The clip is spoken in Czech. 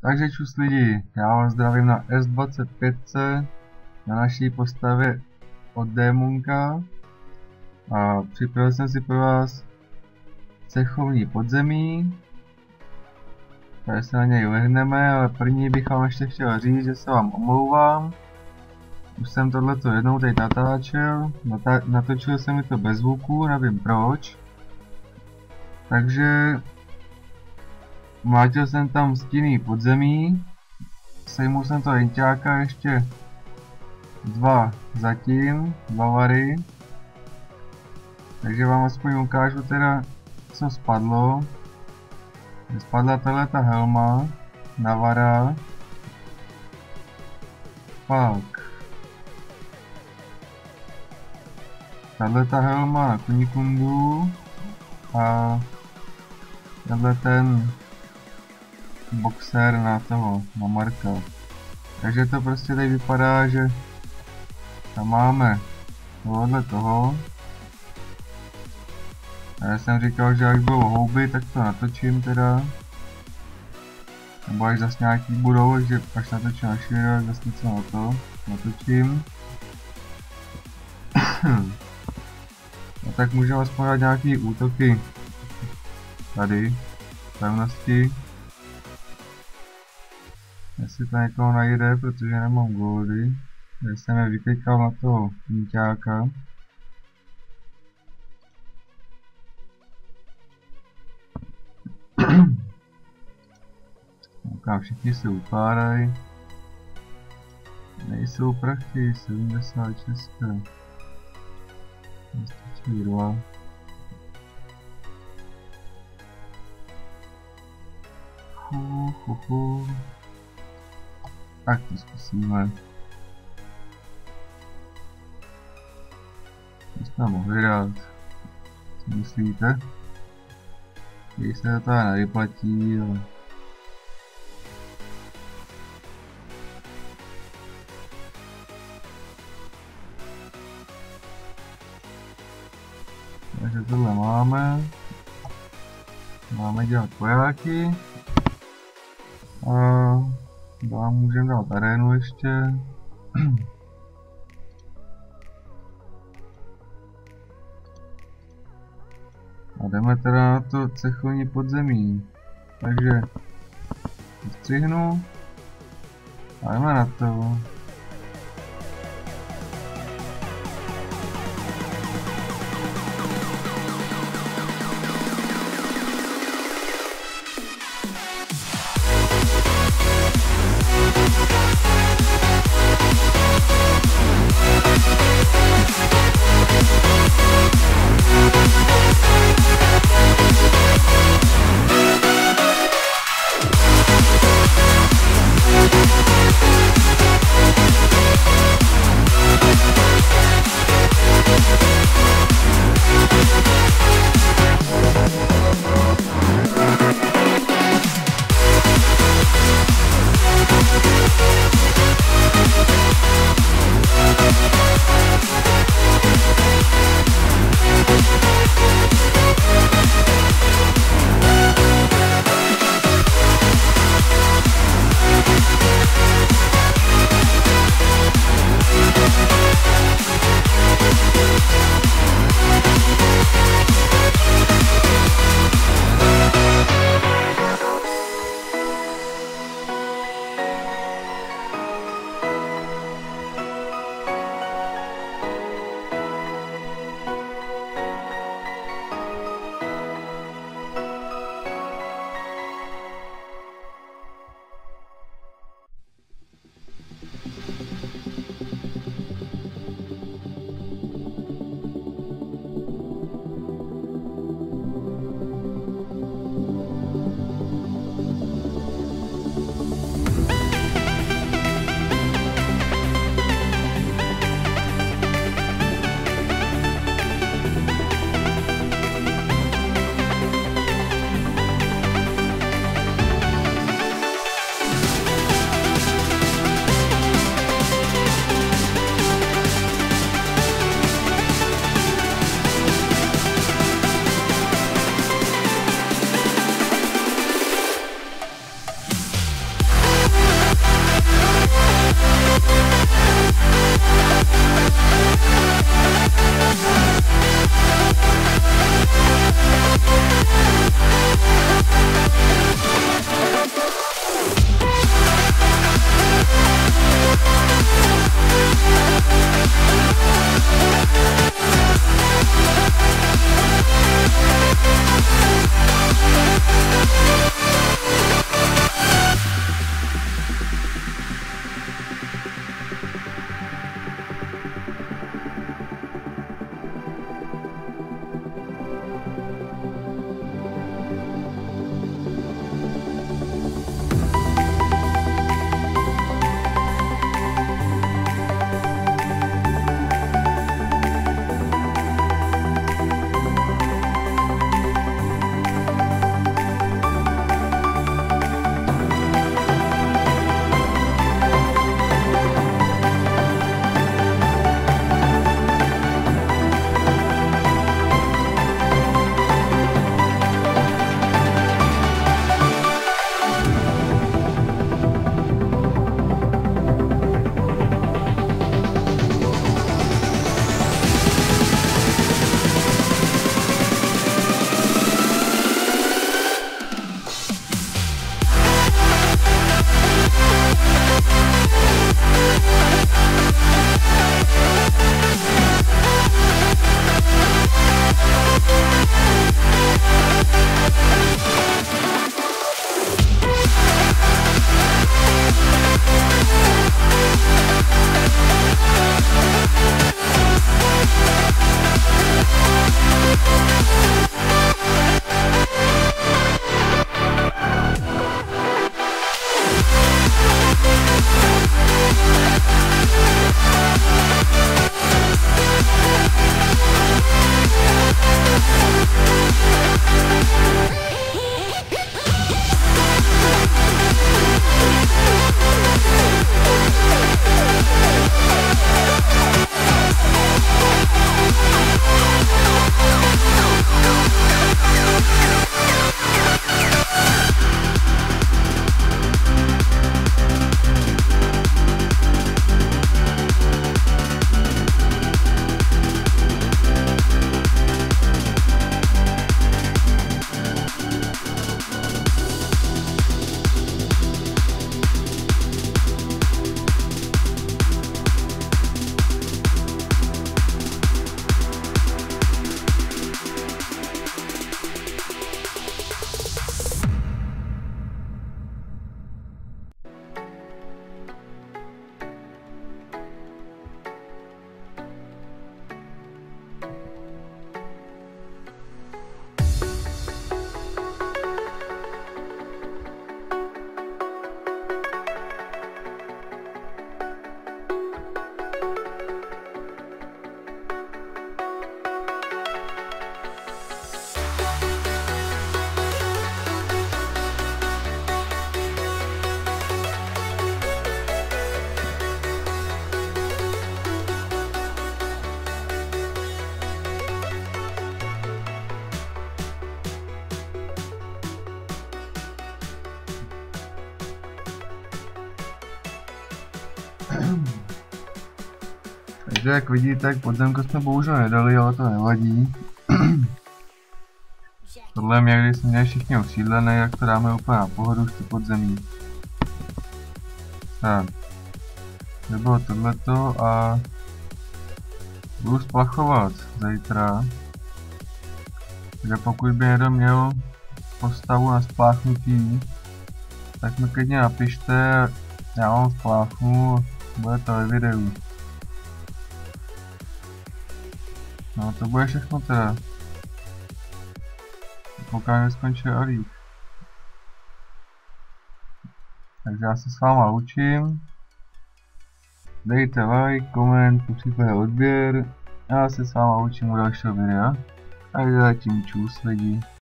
Takže čus lidi, já vás zdravím na S25 na naší postavě od démonka a připravil jsem si pro vás cechovní podzemí, tady se na něj lehneme, ale první bych vám ještě chtěl říct, že se vám omlouvám. Už jsem tohleto jednou teď natáčel, natočil jsem mi to bez zvuku, nevím proč. Takže mlátil jsem tam stinný podzemí, sejmul jsem to jenťáka ještě dva vary. Takže vám aspoň ukážu teda, co spadlo. Spadla tahleta helma na vara. Pak tahleta helma na kunikundu a tenhle ten boxer na Marka. Takže to prostě tady vypadá, že tam máme tohle toho. A já jsem říkal, že až budou houby, tak to natočím teda. Nebo až zase nějaký budou, takže až natočím na video, tak zase něco na to natočím. A tak můžeme aspoň dát nějaký útoky tady, pevnosti. Jestli to někoho najde, protože nemám goldy. Takže jsem je vyklikal na toho níťáka. Koukám, všichni se ukládají. Nejsou prachy, 76. Stačí 2. Tak to zkusíme. Co jsme mohli dát? Co myslíte? Když se to nevyplatí, ale... Takže tohle máme. Máme dělat vojáky. A můžeme dát arénu ještě. A jdeme teda na to cechovní podzemí. Takže střihnu a jdeme na to. Takže jak vidíte, k podzemku jsme bohužel nedali, ale to nevadí. Tohle mě, když jsme měli všichni osídlené, jak to dáme úplně na pohodu v podzemí. Tak. To bylo tohleto a budu splachovat zítra. Takže pokud by někdo měl postavu na spláchnutí, tak mi klidně napište, já vám spláchnu, bude to ve videu. No to bude všechno teda. Koukám, že skončil alík. Takže já se s váma loučím. Dejte like, koment, popřípadě odběr. Já se s váma loučím u dalšího videa. Takže zatím čus lidi.